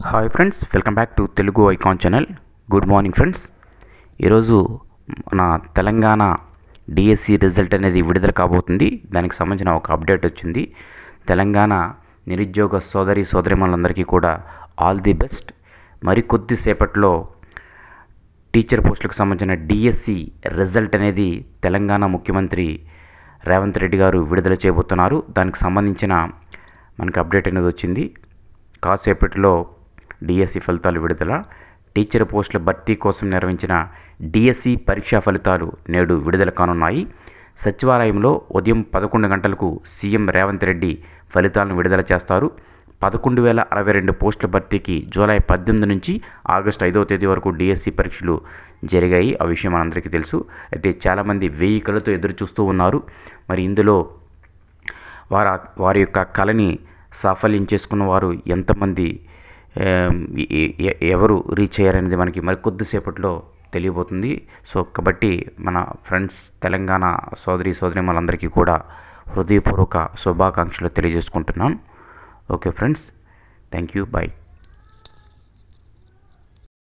Hi friends, welcome back to Telugu icon channel. Good morning friends. ఈరోజు మన Telangana DSC result అనేది విడుదల కాబోతుంది. దానికి సంబంధించిన ఒక అప్డేట్ వచ్చింది. తెలంగాణ నిరుద్యోగ సోదరిమణులందరికీ కూడా ఆల్ ది బెస్ట్. మరికొద్ది సేపట్లో టీచర్ పోస్టులకు సంబంధించిన డిఎస్సి రిజల్ట్ అనేది తెలంగాణ ముఖ్యమంత్రి రేవంత్ రెడ్డి గారు విడుదల చేయబోతున్నారు. దానికి సంబంధించిన మనకి అప్డేట్ అనేది వచ్చింది. కాసేపట్లో డిఎస్సి ఫలితాలు విడుదల. టీచర్ పోస్టుల భర్తీ కోసం నిర్వహించిన డిఎస్సి పరీక్షా ఫలితాలు నేడు విడుదల కానున్నాయి. సచివాలయంలో ఉదయం 11 గంటలకు సీఎం రేవంత్ రెడ్డి ఫలితాలను విడుదల చేస్తారు. 11,062 పోస్టుల భర్తీకి జూలై 18 నుంచి ఆగస్టు 5వ తేదీ వరకు డిఎస్సి పరీక్షలు జరిగాయి. ఆ విషయం మనందరికీ తెలుసు. అయితే చాలామంది 1000 కళ్ళతో ఎదురు చూస్తూ ఉన్నారు. మరి ఇందులో వారి యొక్క కళని సాఫల్యం చేసుకున్న వారు ఎంతమంది, ఎవరు రీచ్ అయ్యారనేది మనకి మరి కొద్దిసేపట్లో తెలియబోతుంది. సో కాబట్టి మన ఫ్రెండ్స్ తెలంగాణ సోదరిమణులందరికీ కూడా హృదయపూర్వక శుభాకాంక్షలు తెలియజేసుకుంటున్నాను. Okay friends, thank you, bye.